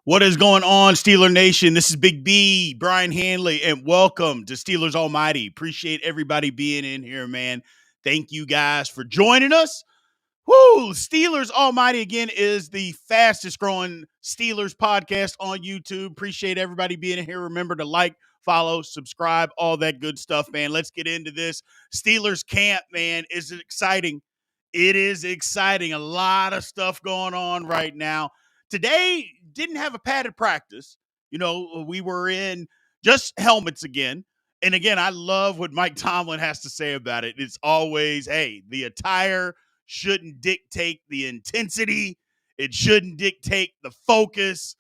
What is going on, Steeler Nation? This is Big B, Brian Hanley, and welcome to Steelers Almighty. Appreciate everybody being in here, man. Thank you guys for joining us. Woo! Steelers Almighty again is the fastest growing Steelers podcast on YouTube. Appreciate everybody being in here. Remember to like, follow, subscribe, all that good stuff, man. Let's get into this. Steelers camp, man, is exciting. It is exciting. A lot of stuff going on right now. Today didn't have a padded practice. We were in just helmets again. And again, I love what Mike Tomlin has to say about it. It's always, hey, the attire shouldn't dictate the intensity. It shouldn't dictate the focus.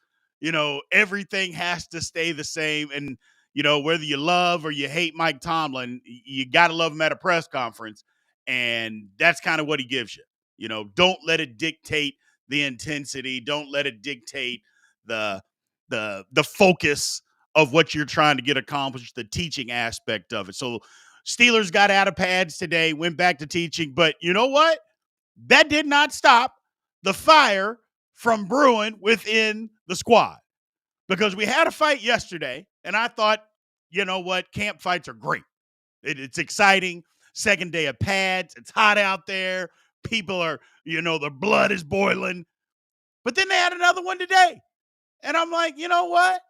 Everything has to stay the same. And, whether you love or you hate Mike Tomlin, you got to love him at a press conference. And that's kind of what he gives you. Don't let it dictate the intensity. Don't let it dictate the the focus of what you're trying to get accomplished, the teaching aspect of it. So Steelers got out of pads today, went back to teaching, but you know what? That did not stop the fire from brewing within the squad because we had a fight yesterday, and I thought, you know what? Camp fights are great. It's exciting. Second day of pads. It's hot out there. People are, their blood is boiling. But then they had another one today. And I'm like, you know what?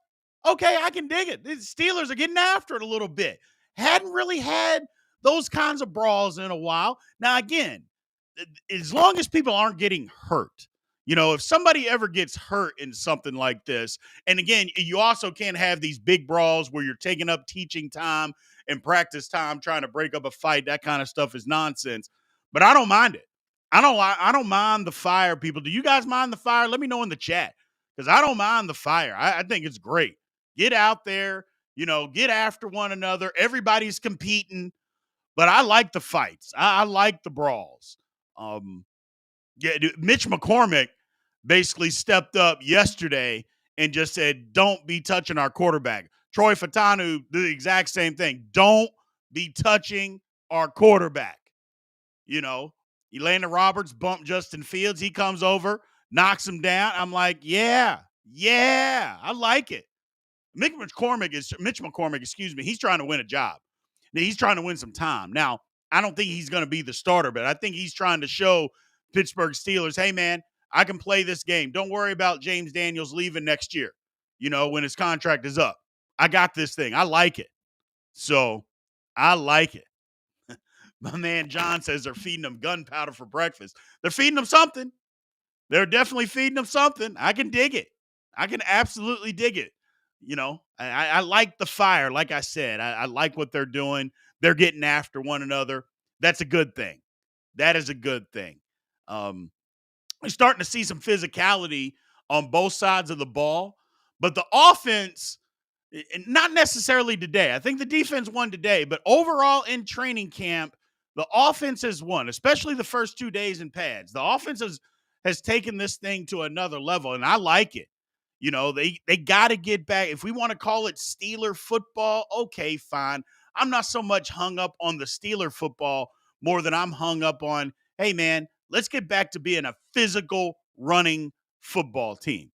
Okay, I can dig it. The Steelers are getting after it a little bit. Hadn't really had those kinds of brawls in a while. Now, again, as long as people aren't getting hurt, if somebody ever gets hurt in something like this, and again, you also can't have these big brawls where you're taking up teaching time and practice time trying to break up a fight. That kind of stuff is nonsense. But I don't mind it. I don't mind the fire, people. Do you guys mind the fire? Let me know in the chat because I don't mind the fire. I think it's great. Get out there, get after one another. Everybody's competing, but I like the fights. I like the brawls. Um, Mitch McCormick basically stepped up yesterday and just said, "Don't be touching our quarterback." Troy Fatanu did the exact same thing. Don't be touching our quarterback. You know, Elena Roberts bumped Justin Fields. He comes over, knocks him down. I'm like, yeah, I like it. Mitch McCormick, excuse me. He's trying to win a job. He's trying to win some time. Now, I don't think he's going to be the starter, but I think he's trying to show Pittsburgh Steelers, hey, man, I can play this game. Don't worry about James Daniels leaving next year, when his contract is up. I got this thing. I like it. So I like it. My man John says they're feeding them gunpowder for breakfast. They're feeding them something. They're definitely feeding them something. I can dig it. I can absolutely dig it. I like the fire. Like I said, I like what they're doing. They're getting after one another. That's a good thing. That is a good thing. We're starting to see some physicality on both sides of the ball, but the offense, not necessarily today. I think the defense won today, but overall in training camp, the offense has won, especially the first 2 days in pads. The offense has taken this thing to another level, and I like it. They got to get back. If we want to call it Steeler football, okay, fine. I'm not so much hung up on the Steeler football more than I'm hung up on, hey, man, let's get back to being a physical running football team.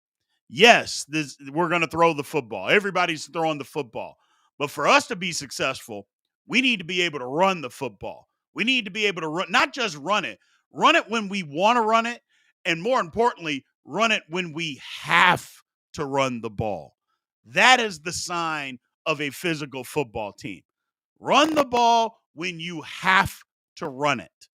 Yes, we're going to throw the football. Everybody's throwing the football. But for us to be successful, we need to be able to run the football. We need to be able to not just run it when we want to run it, and more importantly, run it when we have to run the ball. That is the sign of a physical football team. Run the ball when you have to run it.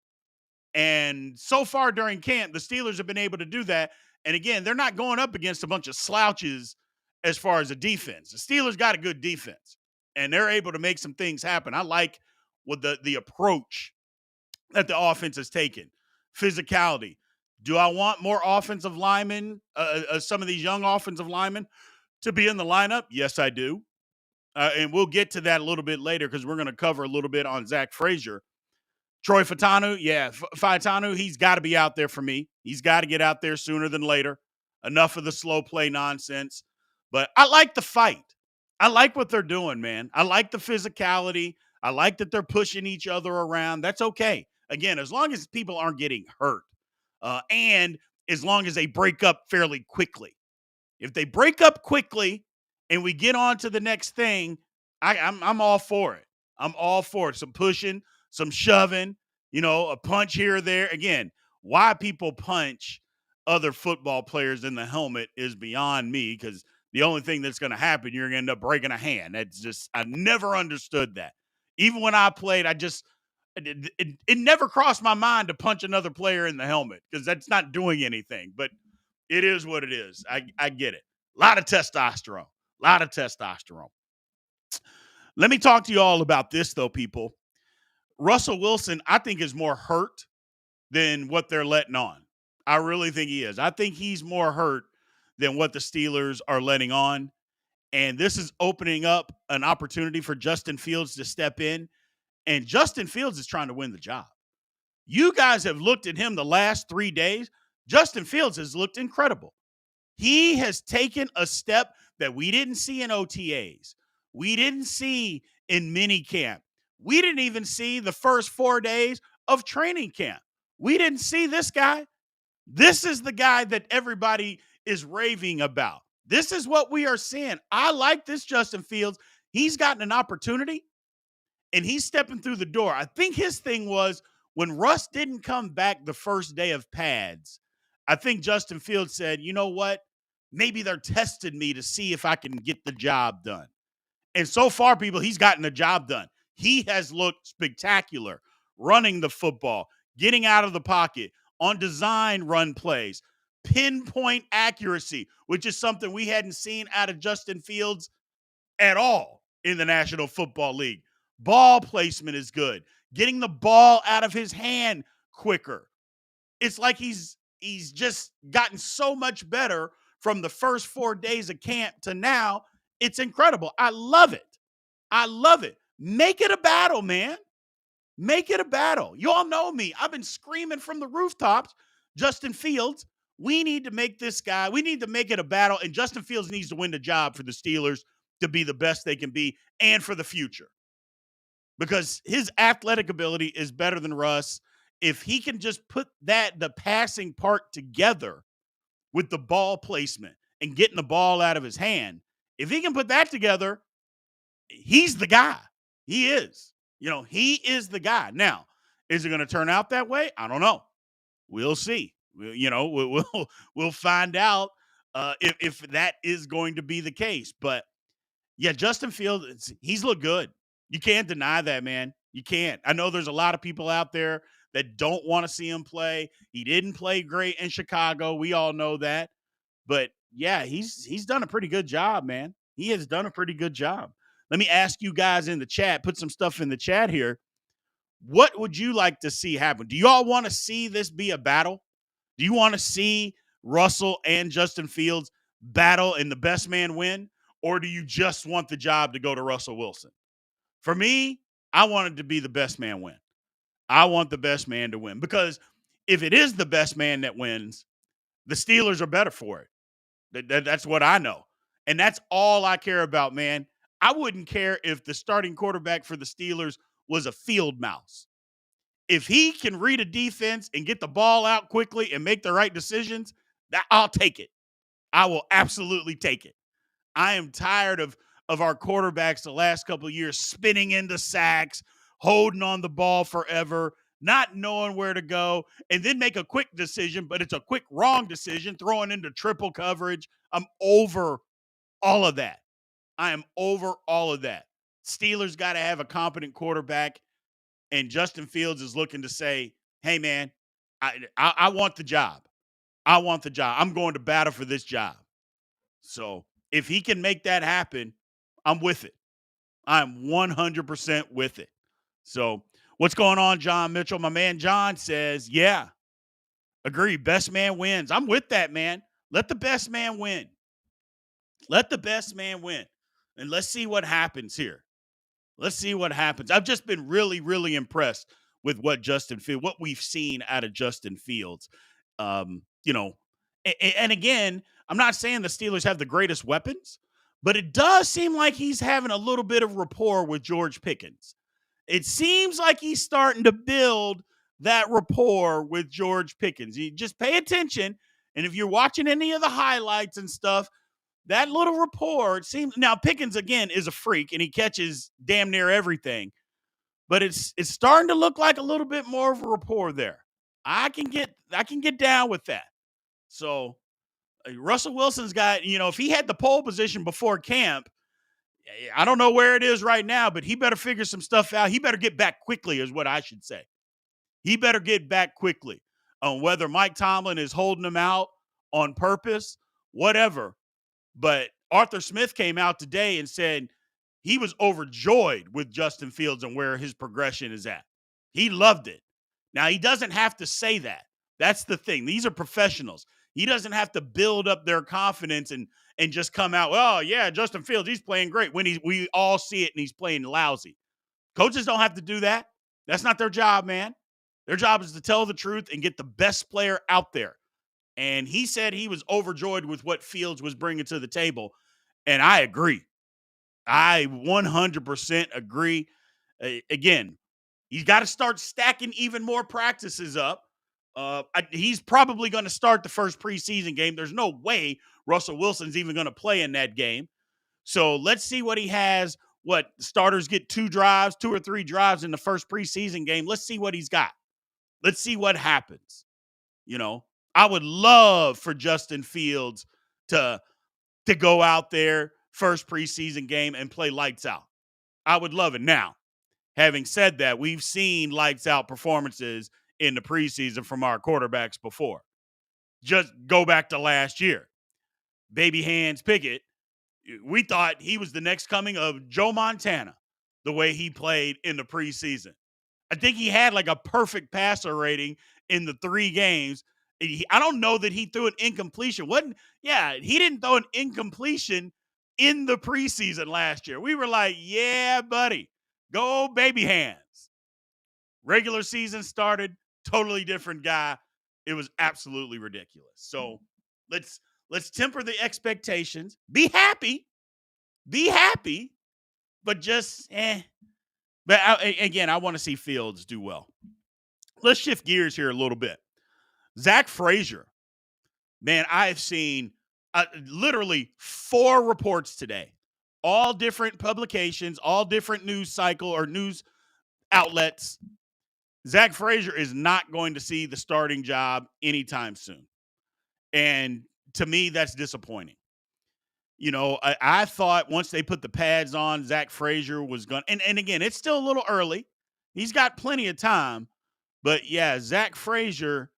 And so far during camp, the Steelers have been able to do that. And again, they're not going up against a bunch of slouches as far as a defense. The Steelers got a good defense, and they're able to make some things happen. I like what the approach that the offense has taken. Physicality. Do I want more offensive linemen, some of these young offensive linemen, to be in the lineup? Yes, I do. And we'll get to that a little bit later because we're going to cover a little bit on Zach Frazier. Troy Fatanu, Fatanu, he's got to be out there for me. He's got to get out there sooner than later. Enough of the slow play nonsense. But I like the fight. I like what they're doing, man. I like the physicality. I like that they're pushing each other around. That's okay. Again, as long as people aren't getting hurt and as long as they break up fairly quickly. If they break up quickly and we get on to the next thing, I'm all for it. I'm all for it. Some pushing, some shoving, a punch here or there. Again, why people punch other football players in the helmet is beyond me, because the only thing that's going to happen, you're going to end up breaking a hand. That's just, I never understood that. Even when I played, it never crossed my mind to punch another player in the helmet, because that's not doing anything. But it is what it is. I get it. A lot of testosterone. A lot of testosterone. Let me talk to you all about this, though, people. Russell Wilson, I think, is more hurt than what they're letting on. I really think he is. I think he's more hurt than what the Steelers are letting on. And this is opening up an opportunity for Justin Fields to step in. And Justin Fields is trying to win the job. You guys have looked at him the last 3 days. Justin Fields has looked incredible. He has taken a step that we didn't see in OTAs. We didn't see in minicamp. We didn't even see the first 4 days of training camp. We didn't see this guy. This is the guy that everybody is raving about. This is what we are seeing. I like this Justin Fields. He's gotten an opportunity, and he's stepping through the door. I think his thing was when Russ didn't come back the first day of pads, I think Justin Fields said, you know what? Maybe they're testing me to see if I can get the job done. And so far, people, he's gotten the job done. He has looked spectacular running the football, getting out of the pocket, on design run plays, pinpoint accuracy, which is something we hadn't seen out of Justin Fields at all in the National Football League. Ball placement is good. Getting the ball out of his hand quicker. It's like he's just gotten so much better from the first 4 days of camp to now. It's incredible. I love it. I love it. Make it a battle, man. Make it a battle. You all know me. I've been screaming from the rooftops, Justin Fields, we need to make this guy, we need to make it a battle, and Justin Fields needs to win the job for the Steelers to be the best they can be and for the future. Because his athletic ability is better than Russ. If he can just put the passing part together with the ball placement and getting the ball out of his hand, if he can put that together, he's the guy. He is. He is the guy. Now, is it going to turn out that way? I don't know. We'll see. We'll find out if that is going to be the case. But yeah, Justin Fields, he's looked good. You can't deny that, man. You can't. I know there's a lot of people out there that don't want to see him play. He didn't play great in Chicago. We all know that. But yeah, he's done a pretty good job, man. He has done a pretty good job. Let me ask you guys in the chat, put some stuff in the chat here. What would you like to see happen? Do you all want to see this be a battle? Do you want to see Russell and Justin Fields battle and the best man win? Or do you just want the job to go to Russell Wilson? For me, I want it to be the best man win. I want the best man to win, because if it is the best man that wins, the Steelers are better for it. That's what I know. And that's all I care about, man. I wouldn't care if the starting quarterback for the Steelers was a field mouse. If he can read a defense and get the ball out quickly and make the right decisions, I'll take it. I will absolutely take it. I am tired of our quarterbacks the last couple of years spinning into sacks, holding on the ball forever, not knowing where to go, and then make a quick decision, but it's a quick wrong decision, throwing into triple coverage. I'm over all of that. I am over all of that. Steelers got to have a competent quarterback, and Justin Fields is looking to say, hey, man, I want the job. I want the job. I'm going to battle for this job. So if he can make that happen, I'm with it. I'm 100% with it. So what's going on, John Mitchell? My man John says, yeah, agree. Best man wins. I'm with that, man. Let the best man win. Let the best man win. And let's see what happens here. Let's see what happens. I've just been really, really impressed with what we've seen out of Justin Fields. And again, I'm not saying the Steelers have the greatest weapons, but it does seem like he's having a little bit of rapport with George Pickens. It seems like he's starting to build that rapport with George Pickens. You just pay attention, and if you're watching any of the highlights and stuff, that little rapport, it seems now Pickens again is a freak and he catches damn near everything, but it's starting to look like a little bit more of a rapport there. I can get down with that. So Russell Wilson's got, if he had the pole position before camp, I don't know where it is right now, but he better figure some stuff out. He better get back quickly, is what I should say. He better get back quickly on whether Mike Tomlin is holding him out on purpose, whatever. But Arthur Smith came out today and said he was overjoyed with Justin Fields and where his progression is at. He loved it. Now, he doesn't have to say that. That's the thing. These are professionals. He doesn't have to build up their confidence and just come out, oh, yeah, Justin Fields, he's playing great when we all see it and he's playing lousy. Coaches don't have to do that. That's not their job, man. Their job is to tell the truth and get the best player out there. And he said he was overjoyed with what Fields was bringing to the table. And I agree. I 100% agree. Again, he's got to start stacking even more practices up. He's probably going to start the first preseason game. There's no way Russell Wilson's even going to play in that game. So let's see what he has. What starters get 2 or 3 drives in the first preseason game. Let's see what he's got. Let's see what happens. I would love for Justin Fields to go out there first preseason game and play lights out. I would love it. Now, having said that, we've seen lights out performances in the preseason from our quarterbacks before. Just go back to last year. Baby Hands Pickett, we thought he was the next coming of Joe Montana, the way he played in the preseason. I think he had like a perfect passer rating in the 3 games. I don't know that he threw an incompletion. He didn't throw an incompletion in the preseason last year. We were like, yeah, buddy, go baby hands. Regular season started, totally different guy. It was absolutely ridiculous. So let's temper the expectations. Be happy, but just But I want to see Fields do well. Let's shift gears here a little bit. Zach Frazier, man, I've seen literally 4 reports today, all different publications, all different news cycle or news outlets. Zach Frazier is not going to see the starting job anytime soon. And to me, that's disappointing. I thought once they put the pads on, Zach Frazier was going to, and again, it's still a little early. He's got plenty of time. But yeah, Zach Frazier,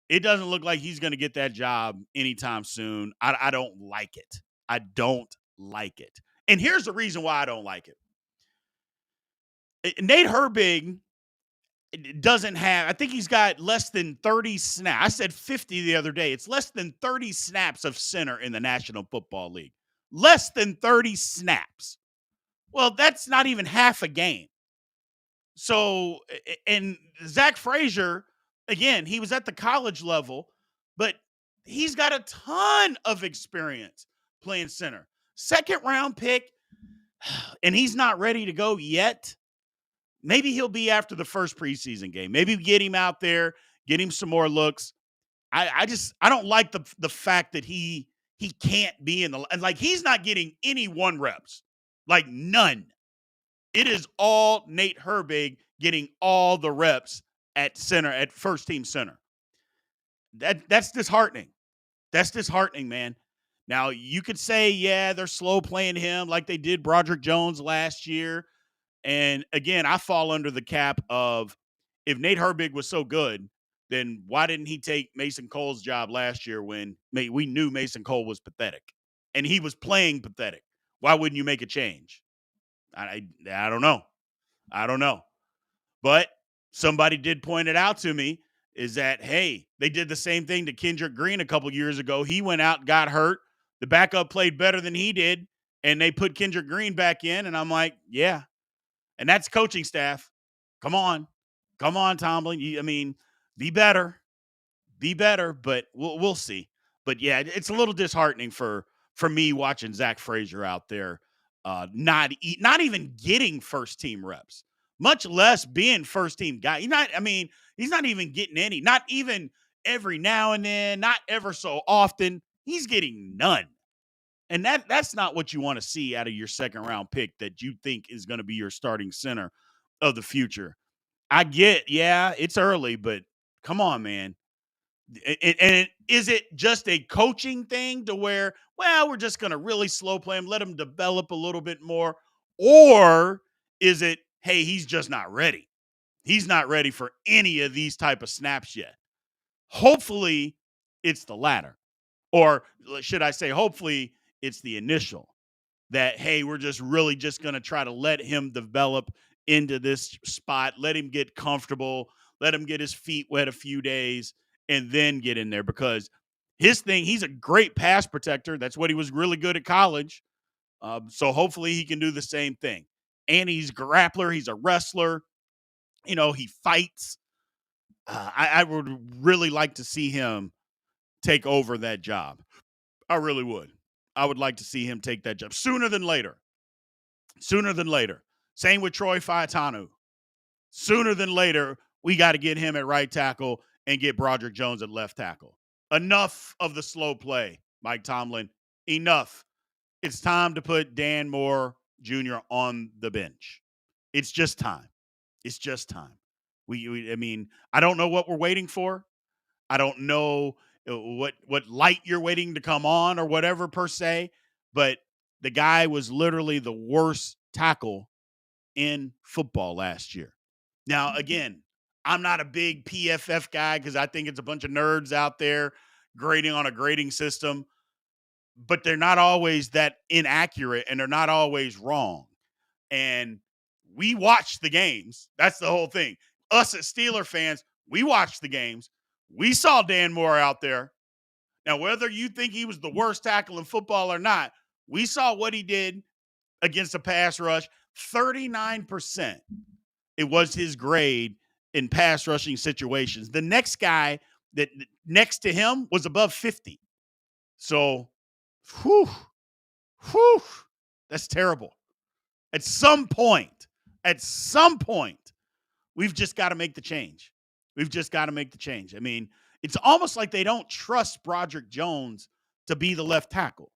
it doesn't look like he's going to get that job anytime soon. I don't like it. I don't like it. And here's the reason why I don't like it. Nate Herbig doesn't have, I think he's got less than 30 snaps. I said 50 the other day. It's less than 30 snaps of center in the National Football League. Less than 30 snaps. Well, that's not even half a game. So, and Zach Frazier, again, he was at the college level, but he's got a ton of experience playing center. 2nd round pick, and he's not ready to go yet. Maybe he'll be after the first preseason game. Maybe get him out there, get him some more looks. I don't like the fact that he can't be in the, and like he's not getting any 1 reps, like none. It is all Nate Herbig getting all the reps at center, at first team center. That's disheartening. That's disheartening, man. Now, you could say, yeah, they're slow playing him like they did Broderick Jones last year. And again, I fall under the cap of if Nate Herbig was so good, then why didn't he take Mason Cole's job last year when we knew Mason Cole was pathetic and he was playing pathetic? Why wouldn't you make a change? I don't know. I don't know. But somebody did point it out to me is that, hey, they did the same thing to Kendrick Green a couple years ago. He went out, got hurt. The backup played better than he did, and they put Kendrick Green back in. And I'm like, yeah. And that's coaching staff. Come on. Come on, Tomlin. Be better. Be better, but we'll see. But, yeah, it's a little disheartening for me watching Zach Frazier out there not even getting first-team reps, much less being first-team guy. He's not even getting any, not even every now and then, not ever so often. He's getting none. And that's not what you want to see out of your second round pick that you think is going to be your starting center of the future. I get, yeah, it's early, but come on, man. And is it just a coaching thing to where, well, we're just going to really slow play him, let him develop a little bit more? Or is it, hey, he's just not ready? He's not ready for any of these type of snaps yet. Hopefully, it's the latter. Or should I say, hopefully, it's the initial that, hey, we're just really just going to try to let him develop into this spot, let him get comfortable, let him get his feet wet a few days, and then get in there because his thing, he's a great pass protector. That's what he was really good at college. So hopefully he can do the same thing. And he's a grappler, he's a wrestler. He fights. I would really like to see him take over that job. I really would. I would like to see him take that job sooner than later. Sooner than later. Same with Troy Faetanu. Sooner than later, we got to get him at right tackle and get Broderick Jones at left tackle. Enough of the slow play, Mike Tomlin. Enough. It's time to put Dan Moore Jr. on the bench. It's just time. It's just time. I mean, I don't know what we're waiting for. I don't know what light you're waiting to come on or whatever per se, but the guy was literally the worst tackle in football last year. Now, again, I'm not a big PFF guy because I think it's a bunch of nerds out there grading on a grading system, but they're not always that inaccurate and they're not always wrong. And we watch the games. That's the whole thing. Us as Steeler fans, we watched the games. We saw Dan Moore out there. Now, whether you think he was the worst tackle in football or not, we saw what he did against the pass rush. 39%. It was his grade in pass rushing situations. The next guy that next to him was above 50. So, whew, that's terrible. At some point, we've just got to make the change. We've just got to make the change. I mean, it's almost like they don't trust Broderick Jones to be the left tackle.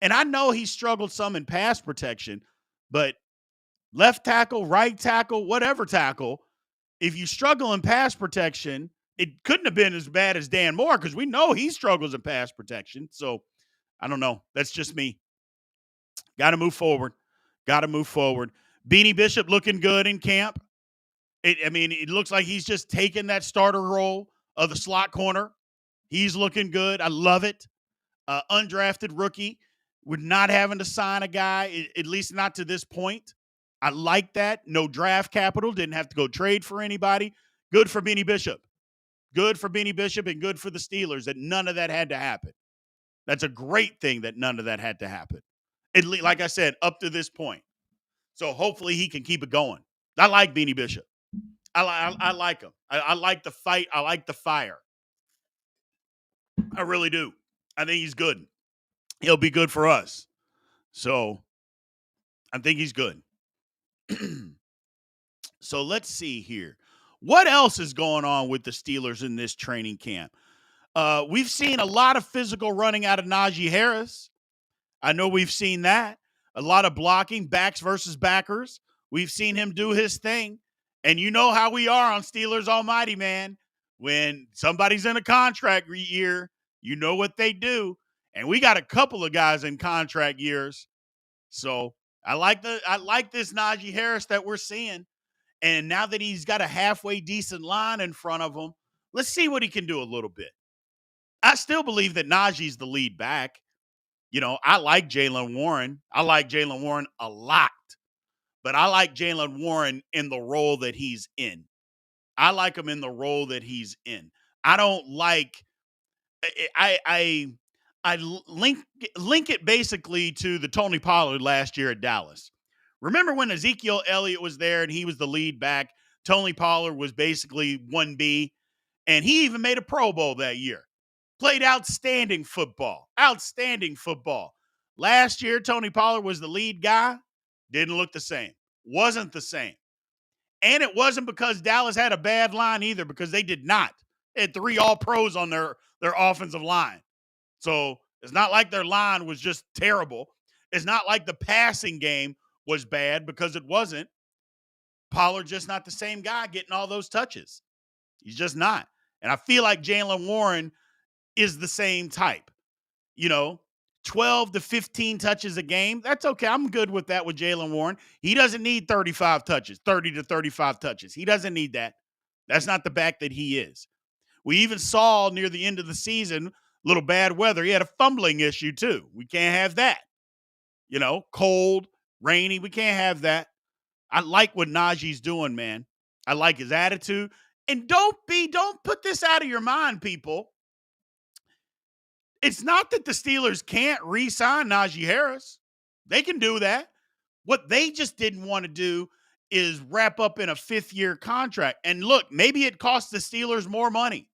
And I know he struggled some in pass protection, but left tackle, right tackle, whatever tackle, if you struggle in pass protection, it couldn't have been as bad as Dan Moore because we know he struggles in pass protection. So I don't know. That's just me. Got to move forward. Beanie Bishop looking good in camp. It looks like he's just taking that starter role of the slot corner. He's looking good. I love it. Undrafted rookie. We're not having to sign a guy, at least not to this point. I like that. No draft capital. Didn't have to go trade for anybody. Good for Beanie Bishop. Good for Beanie Bishop and good for the Steelers that none of that had to happen. That's a great thing that none of that had to happen. Like I said, up to this point. So hopefully he can keep it going. I like Beanie Bishop. I like him. I like the fight. I like the fire. I really do. I think he's good. He'll be good for us. So I think he's good. So let's see here. What else is going on with the Steelers in this training camp? We've seen a lot of physical running out of Najee Harris. I know we've seen that. A lot of blocking, backs versus backers. We've seen him do his thing. And you know how we are on Steelers Almighty, man. When somebody's in a contract year, you know what they do. And we got a couple of guys in contract years. So I like this Najee Harris that we're seeing. And now that he's got a halfway decent line in front of him, let's see what he can do a little bit. I still believe that Najee's the lead back. I like Jaylen Warren. I like Jaylen Warren a lot. But I like Jaylen Warren in the role that he's in. I like him in the role that he's in. I don't like I link it basically to the Tony Pollard last year at Dallas. Remember when Ezekiel Elliott was there and he was the lead back? Tony Pollard was basically 1B, and he even made a Pro Bowl that year. Played outstanding football. Last year, Tony Pollard was the lead guy. Didn't look the same. Wasn't the same. And it wasn't because Dallas had a bad line either, because they did not. They had 3 All-Pros on their offensive line. So It's not like their line was just terrible. It's not like the passing game was bad, because it wasn't. Pollard's just not the same guy getting all those touches. He's just not. And I feel like Jaylen Warren is the same type. You know, 12 to 15 touches a game. That's okay. I'm good with that with Jaylen Warren. He doesn't need 35 touches, 30 to 35 touches. He doesn't need that. That's not the back that he is. We even saw near the end of the season, little bad weather. He had a fumbling issue too. We can't have that. Cold, rainy. We can't have that. I like what Najee's doing, man. I like his attitude. And don't put this out of your mind, people. It's not that the Steelers can't re-sign Najee Harris. They can do that. What they just didn't want to do is wrap up in a 5th-year contract. And look, maybe it costs the Steelers more money.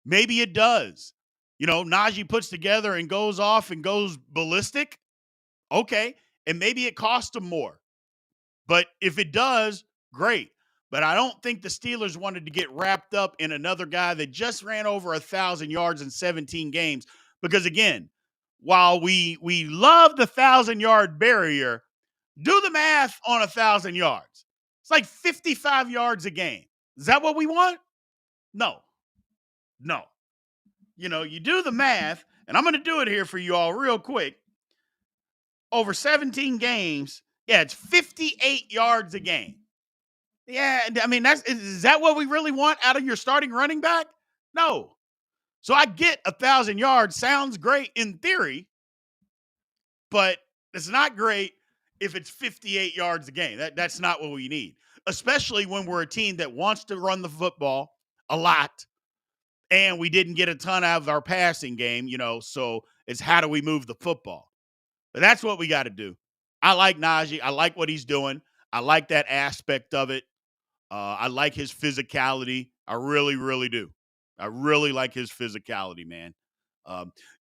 Maybe it does. Najee puts together and goes off and goes ballistic. Okay. And maybe it costs them more. But if it does, great. But I don't think the Steelers wanted to get wrapped up in another guy that just ran over 1,000 yards in 17 games. Because again, while we love the 1,000-yard barrier, do the math on 1,000 yards. It's like 55 yards a game. Is that what we want? No. You do the math, and I'm going to do it here for you all real quick. Over 17 games, yeah, it's 58 yards a game. Yeah, I mean, is that what we really want out of your starting running back? No. So I get 1,000 yards. Sounds great in theory, but it's not great if it's 58 yards a game. That's not what we need, especially when we're a team that wants to run the football a lot, and we didn't get a ton out of our passing game, so it's how do we move the football? But that's what we got to do. I like Najee. I like what he's doing. I like that aspect of it. I like his physicality. I really, really do. I really like his physicality, man.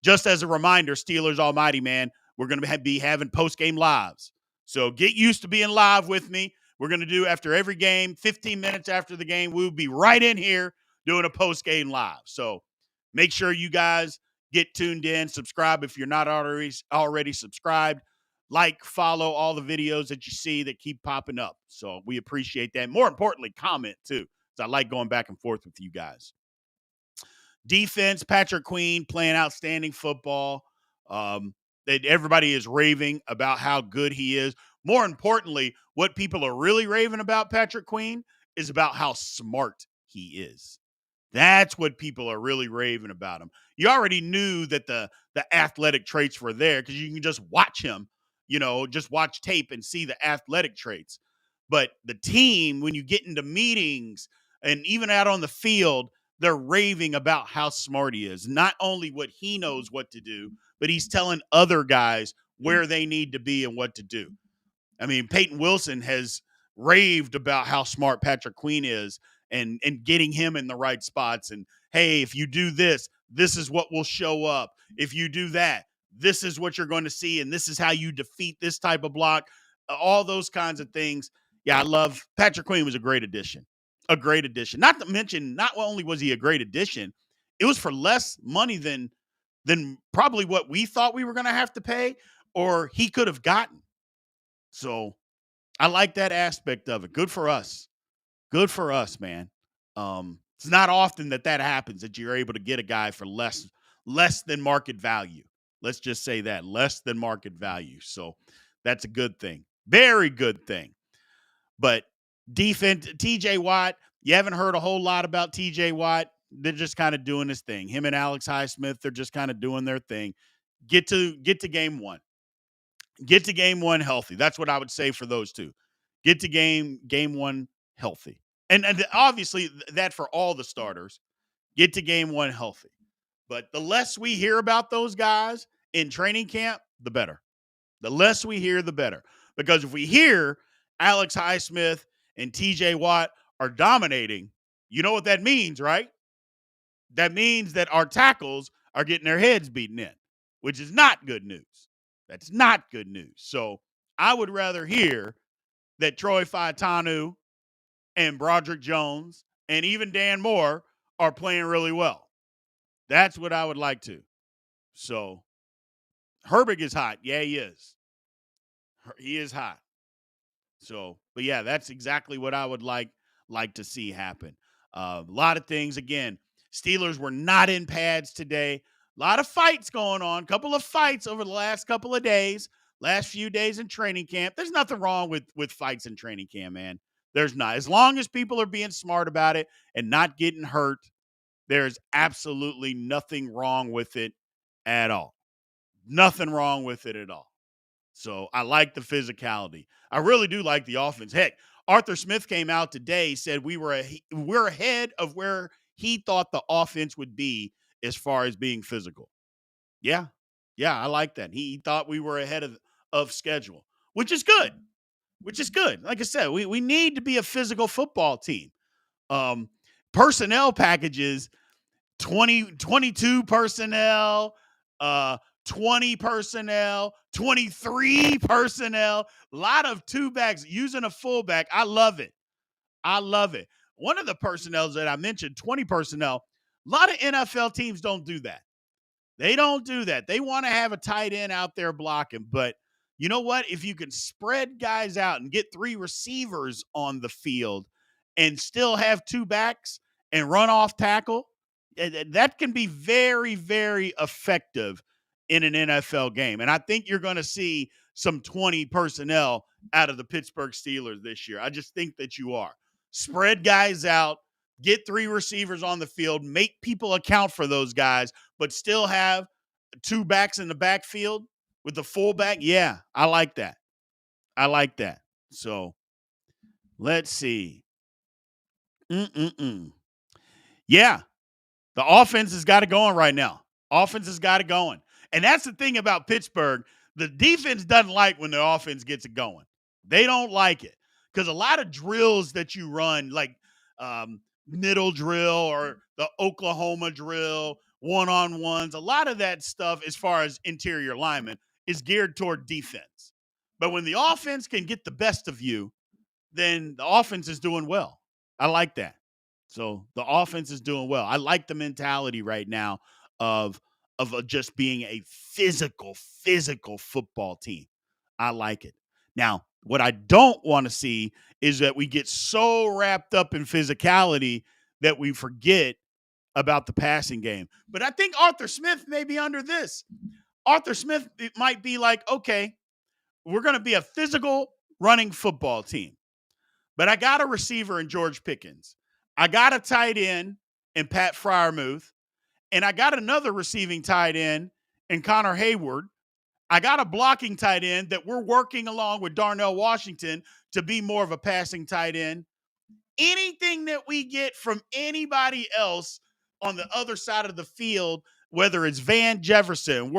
Just as a reminder, Steelers Almighty, man, we're going to be having post-game lives. So get used to being live with me. We're going to do after every game, 15 minutes after the game, we'll be right in here doing a post-game live. So make sure you guys get tuned in. Subscribe if you're not already subscribed. Like, follow all the videos that you see that keep popping up. So we appreciate that. More importantly, comment too, because I like going back and forth with you guys. Defense, Patrick Queen playing outstanding football. That everybody is raving about how good he is. More importantly, what people are really raving about Patrick Queen is about how smart he is. That's what people are really raving about him. You already knew that the athletic traits were there because you can just watch him, just watch tape and see the athletic traits. But the team, when you get into meetings and even out on the field, they're raving about how smart he is. Not only what he knows what to do, but he's telling other guys where they need to be and what to do. I mean, Peyton Wilson has raved about how smart Patrick Queen is and getting him in the right spots. And, hey, if you do this, this is what will show up. If you do that, this is what you're going to see, and this is how you defeat this type of block. All those kinds of things. Yeah, I love Patrick Queen was a great addition. A great addition. Not to mention, not only was he a great addition, it was for less money than probably what we thought we were going to have to pay or he could have gotten. So I like that aspect of it. Good for us. Good for us, man. It's not often that happens, that you're able to get a guy for less than market value. Let's just say that, less than market value. So that's a good thing. Very good thing. But defense, TJ Watt, you haven't heard a whole lot about TJ Watt. They're just kind of doing this thing. Him and Alex Highsmith, they're just kind of doing their thing. Get to game one. Get to game one healthy. That's what I would say for those two. Get to game one healthy. And obviously that for all the starters. Get to game one healthy. But the less we hear about those guys in training camp, the better. The less we hear, the better. Because if we hear Alex Highsmith and TJ Watt are dominating, you know what that means, right? That means that our tackles are getting their heads beaten in, which is not good news. That's not good news. So I would rather hear that Troy Fautanu and Broderick Jones and even Dan Moore are playing really well. That's what I would like to. So Herbig is hot. Yeah, he is. He is hot. So, but yeah, that's exactly what I would like to see happen. A lot of things. Again, Steelers were not in pads today. A lot of fights going on. Couple of fights over the last couple of days, last few days in training camp. There's nothing wrong with fights in training camp, man. There's not. As long as people are being smart about it and not getting hurt, there's absolutely nothing wrong with it at all. Nothing wrong with it at all. So I like the physicality. I really do like the offense. Heck, Arthur Smith came out today, said we're ahead of where he thought the offense would be as far as being physical. Yeah. Yeah, I like that. He thought we were ahead of schedule, which is good. Which is good. Like I said, we need to be a physical football team. Um, Personnel packages 22 personnel, 20 personnel, 23 personnel, a lot of two backs using a fullback. I love it. I love it. One of the personnel that I mentioned, 20 personnel, a lot of NFL teams don't do that. They don't do that. They want to have a tight end out there blocking. But you know what? If you can spread guys out and get three receivers on the field and still have two backs and run off tackle, that can be very, very effective in an NFL game. And I think you're going to see some 20 personnel out of the Pittsburgh Steelers this year. I just think that you are. Spread guys out, get three receivers on the field, make people account for those guys, but still have two backs in the backfield with the fullback. Yeah, I like that. I like that. So let's see. Yeah, the offense has got it going right now. Offense has got it going. And that's the thing about Pittsburgh. The defense doesn't like when the offense gets it going. They don't like it because a lot of drills that you run, like middle drill or the Oklahoma drill, one-on-ones, a lot of that stuff as far as interior linemen is geared toward defense. But when the offense can get the best of you, then the offense is doing well. I like that. So the offense is doing well. I like the mentality right now of just being a physical football team. I like it. Now, what I don't want to see is that we get so wrapped up in physicality that we forget about the passing game. But I think Arthur Smith may be under this. Arthur Smith might be like, okay, we're going to be a physical running football team. But I got a receiver in George Pickens. I got a tight end in Pat Freiermuth. And I got another receiving tight end in Connor Hayward. I got a blocking tight end that we're working along with Darnell Washington to be more of a passing tight end. Anything that we get from anybody else on the other side of the field, whether it's Van Jefferson,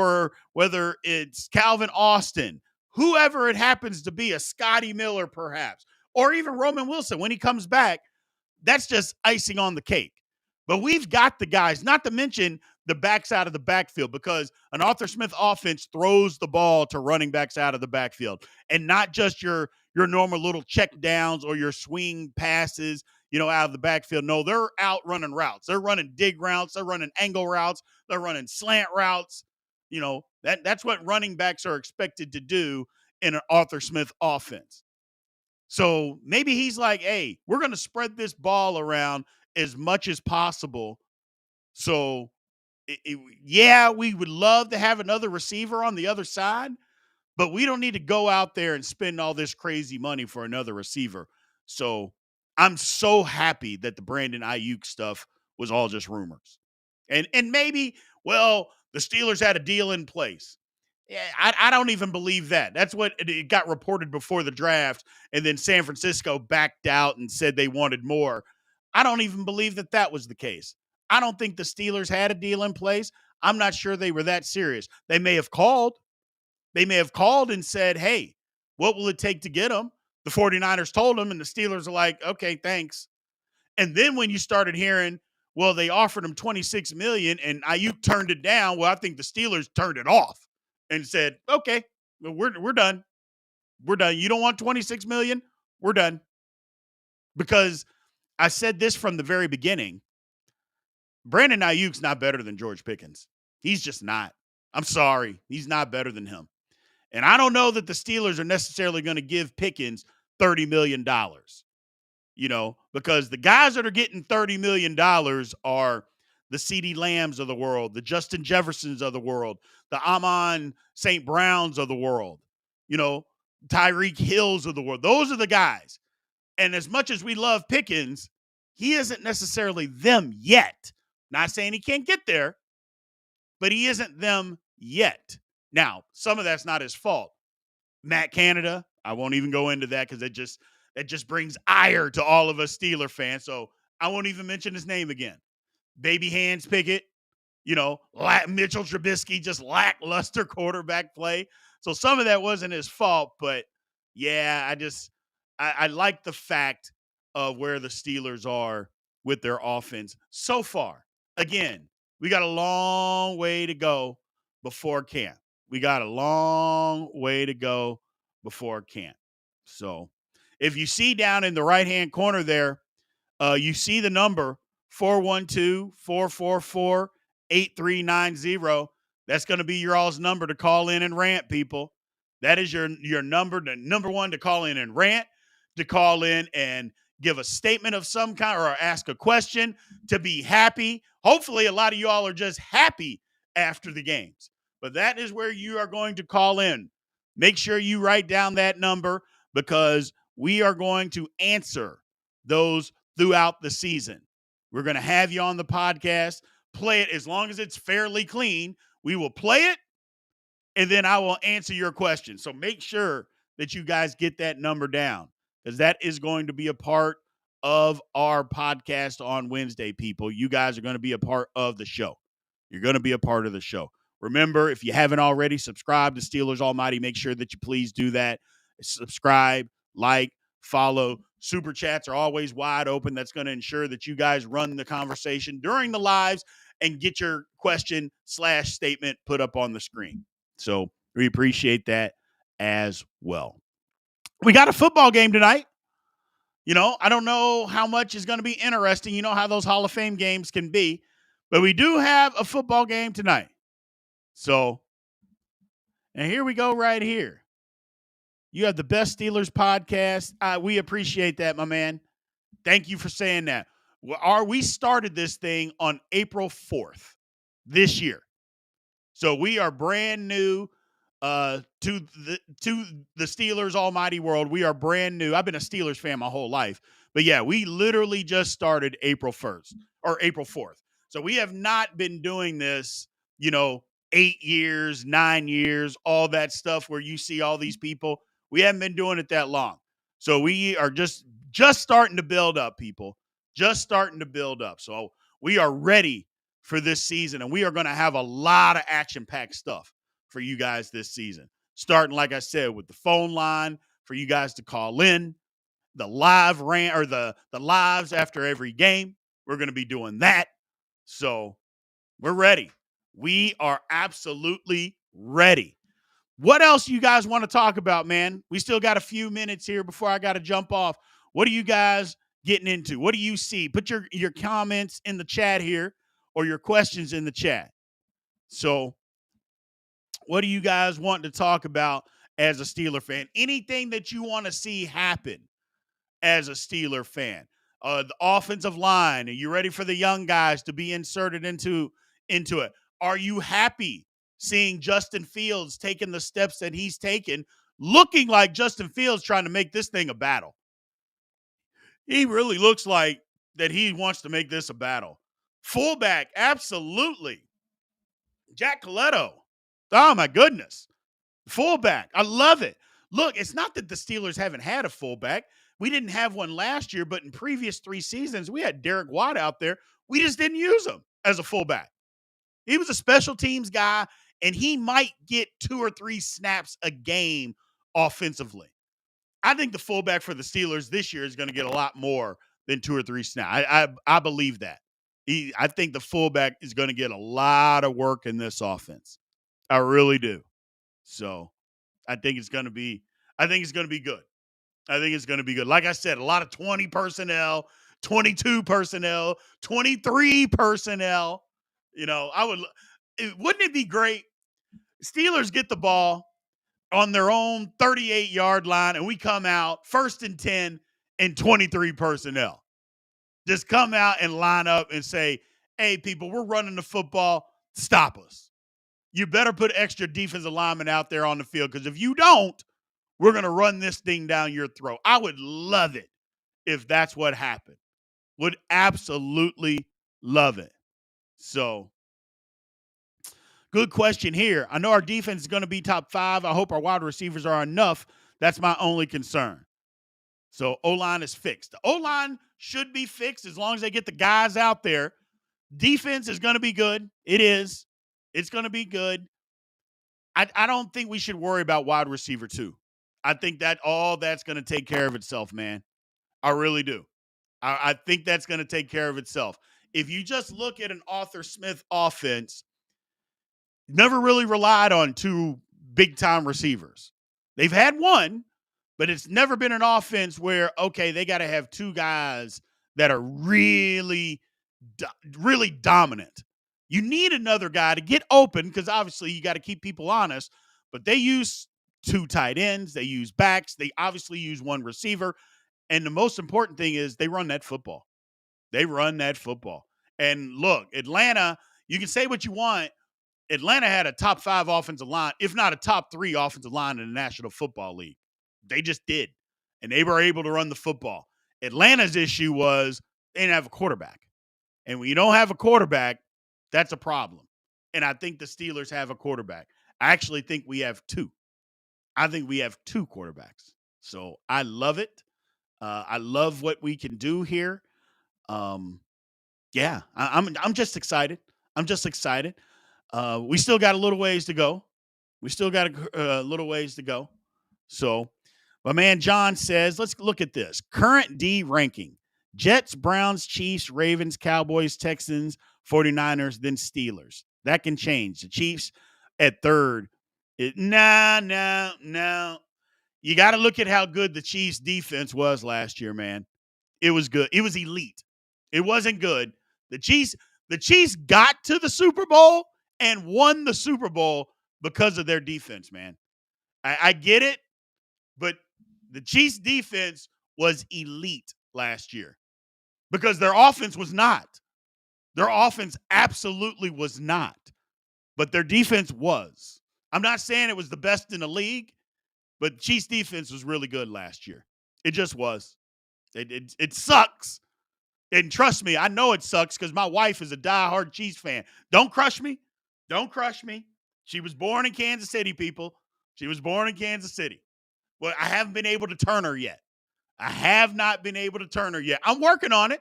whether it's Calvin Austin, whoever it happens to be, a Scotty Miller perhaps, or even Roman Wilson when he comes back, that's just icing on the cake. But we've got the guys, not to mention the backs out of the backfield, because an Arthur Smith offense throws the ball to running backs out of the backfield, and not just your normal little check downs or your swing passes, out of the backfield. No, they're out running routes. They're running dig routes. They're running angle routes. They're running slant routes. That's what running backs are expected to do in an Arthur Smith offense. So maybe he's like, hey, we're going to spread this ball around as much as possible. So, yeah, we would love to have another receiver on the other side, but we don't need to go out there and spend all this crazy money for another receiver. So I'm so happy that the Brandon Ayuk stuff was all just rumors. And maybe, well, the Steelers had a deal in place. Yeah, I don't even believe that. That's what it got reported before the draft, and then San Francisco backed out and said they wanted more. I don't even believe that was the case. I don't think the Steelers had a deal in place. I'm not sure they were that serious. They may have called. They may have called and said, hey, what will it take to get them? The 49ers told them, and the Steelers are like, okay, thanks. And then when you started hearing, well, they offered him $26 million and Ayuk turned it down, well, I think the Steelers turned it off and said, okay, well, we're done. We're done. You don't want $26 million? We're done. Because I said this from the very beginning. Brandon Ayuk's not better than George Pickens. He's just not. I'm sorry. He's not better than him. And I don't know that the Steelers are necessarily going to give Pickens $30 million, because the guys that are getting $30 million are the CeeDee Lambs of the world, the Justin Jeffersons of the world, the Amon St. Browns of the world, you know, Tyreek Hills of the world. Those are the guys. And as much as we love Pickens, he isn't necessarily them yet. Not saying he can't get there, but he isn't them yet. Now, some of that's not his fault. Matt Canada, I won't even go into that because that just brings ire to all of us Steeler fans. So I won't even mention his name again. Baby Hands Pickett, Mitchell Trubisky, just lackluster quarterback play. So some of that wasn't his fault, but yeah, I like the fact of where the Steelers are with their offense so far. Again, we got a long way to go before camp. We got a long way to go before camp. So if you see down in the right-hand corner there, you see the number 412-444-8390. That's going to be your all's number to call in and rant, people. That is your number, the number one to call in and rant, to call in and give a statement of some kind or ask a question, to be happy. Hopefully, a lot of you all are just happy after the games. But that is where you are going to call in. Make sure you write down that number because we are going to answer those throughout the season. We're going to have you on the podcast, play it as long as it's fairly clean. We will play it, and then I will answer your question. So make sure that you guys get that number down because that is going to be a part of our podcast on Wednesday, people. You guys are going to be a part of the show. You're going to be a part of the show. Remember, if you haven't already, subscribe to Steelers Almighty. Make sure that you please do that. Subscribe, like, follow. Super chats are always wide open. That's going to ensure that you guys run the conversation during the lives and get your question/statement put up on the screen. So we appreciate that as well. We got a football game tonight. I don't know how much is going to be interesting. You know how those Hall of Fame games can be, but we do have a football game tonight. So, and here we go right here. You have the best Steelers podcast. We appreciate that, my man. Thank you for saying that. We started this thing on April 4th this year. So we are brand new to the Steelers almighty world. We are brand new. I've been a Steelers fan my whole life. But yeah, we literally just started April 1st or April 4th. So we have not been doing this, 8 years, 9 years, all that stuff where you see all these people. We haven't been doing it that long. So we are just starting to build up, people. Just starting to build up. So we are ready for this season, and we are going to have a lot of action-packed stuff for you guys this season. Starting, like I said, with the phone line for you guys to call in, the live rant or the lives after every game. We're going to be doing that. So we're ready. We are absolutely ready. What else you guys want to talk about, man? We still got a few minutes here before I got to jump off. What are you guys getting into? What do you see? Put your comments in the chat here or your questions in the chat. So what do you guys want to talk about as a Steeler fan? Anything that you want to see happen as a Steeler fan? The offensive line, are you ready for the young guys to be inserted into it? Are you happy seeing Justin Fields taking the steps that he's taken, looking like Justin Fields trying to make this thing a battle? He really looks like that he wants to make this a battle. Fullback, absolutely. Jack Coletto. Oh, my goodness. Fullback. I love it. Look, it's not that the Steelers haven't had a fullback. We didn't have one last year, but in previous 3 seasons, we had Derek Watt out there. We just didn't use him as a fullback. He was a special teams guy, and he might get 2 or 3 snaps a game offensively. I think the fullback for the Steelers this year is going to get a lot more than 2 or 3 snaps. I believe that. I think the fullback is going to get a lot of work in this offense. I really do. So I think it's going to be good. I think it's going to be good. Like I said, a lot of 20 personnel, 22 personnel, 23 personnel. Wouldn't it be great Steelers get the ball on their own 38-yard line, and we come out 1st and 10 and 23 personnel. Just come out and line up and say, hey, people, we're running the football. Stop us. You better put extra defensive linemen out there on the field, because if you don't, we're going to run this thing down your throat. I would love it if that's what happened. Would absolutely love it. So, good question here. I know our defense is going to be top 5. I hope our wide receivers are enough. That's my only concern. So, O-line is fixed. The O-line should be fixed as long as they get the guys out there. Defense is going to be good. It is. It's going to be good. I don't think we should worry about wide receiver 2. I think that all that's going to take care of itself, man. I really do. I think that's going to take care of itself. If you just look at an Arthur Smith offense, never really relied on 2 big-time receivers. They've had one, but it's never been an offense where, okay, they got to have 2 guys that are really, really dominant. You need another guy to get open, because obviously you got to keep people honest, but they use 2 tight ends. They use backs. They obviously use 1 receiver. And the most important thing is they run that football. They run that football. And look, Atlanta, you can say what you want. Atlanta had a top 5 offensive line, if not a top 3 offensive line in the National Football League. They just did. And they were able to run the football. Atlanta's issue was they didn't have a quarterback. And when you don't have a quarterback, that's a problem. And I think the Steelers have a quarterback. I actually think we have 2. I think we have 2 quarterbacks. So I love it. I love what we can do here. Yeah, I'm just excited. I'm just excited. We still got a little ways to go. We still got a little ways to go. So, my man John says, let's look at this. Current D ranking. Jets, Browns, Chiefs, Ravens, Cowboys, Texans, 49ers, then Steelers. That can change. The Chiefs at 3rd. No. You got to look at how good the Chiefs defense was last year, man. It was good. It was elite. It wasn't good. The Chiefs got to the Super Bowl and won the Super Bowl because of their defense, man. I get it, but the Chiefs defense was elite last year because their offense was not. Their offense absolutely was not, but their defense was. I'm not saying it was the best in the league, but Chiefs defense was really good last year. It just was. It sucks. And trust me, I know it sucks because my wife is a diehard Chiefs fan. Don't crush me. Don't crush me. She was born in Kansas City, people. She was born in Kansas City. Well, I haven't been able to turn her yet. I have not been able to turn her yet. I'm working on it.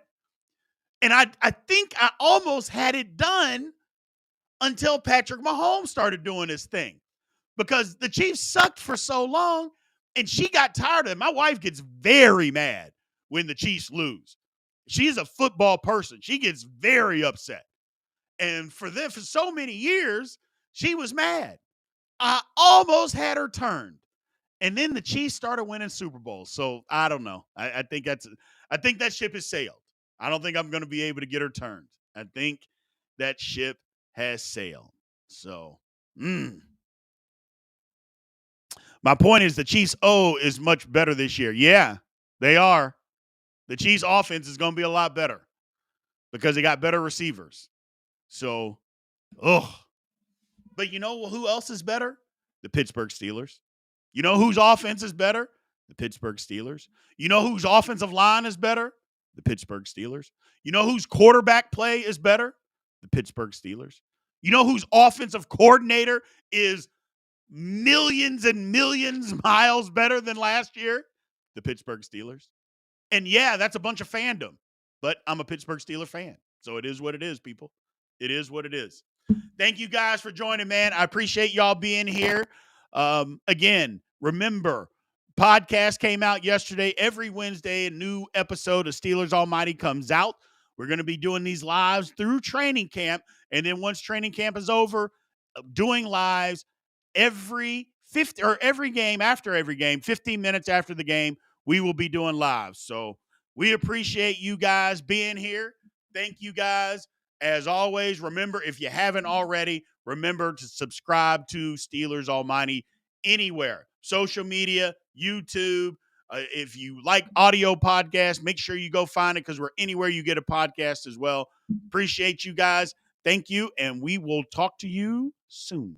And I think I almost had it done until Patrick Mahomes started doing his thing. Because the Chiefs sucked for so long, and she got tired of it. My wife gets very mad when the Chiefs lose. She's a football person. She gets very upset. And for so many years, she was mad. I almost had her turned. And then the Chiefs started winning Super Bowls. So I don't know. I think that ship has sailed. I don't think I'm going to be able to get her turned. I think that ship has sailed. So, my point is the Chiefs O is much better this year. Yeah, they are. The Chiefs offense is going to be a lot better because they got better receivers. So, but you know who else is better? The Pittsburgh Steelers. You know whose offense is better? The Pittsburgh Steelers. You know whose offensive line is better? The Pittsburgh Steelers. You know whose quarterback play is better? The Pittsburgh Steelers. You know whose offensive coordinator is millions and millions miles better than last year? The Pittsburgh Steelers. And yeah, that's a bunch of fandom, but I'm a Pittsburgh Steeler fan. So it is what it is, people. It is what it is. Thank you guys for joining, man. I appreciate y'all being here. Again, remember, podcast came out yesterday. Every Wednesday, a new episode of Steelers Almighty comes out. We're going to be doing these lives through training camp. And then once training camp is over, doing lives every game, after every game, 15 minutes after the game, we will be doing lives. So we appreciate you guys being here. Thank you guys. As always, remember, if you haven't already, Remember to subscribe to Steelers Almighty anywhere, social media, YouTube. If you like audio podcasts, make sure you go find it because we're anywhere you get a podcast as well. Appreciate you guys. Thank you, and we will talk to you soon.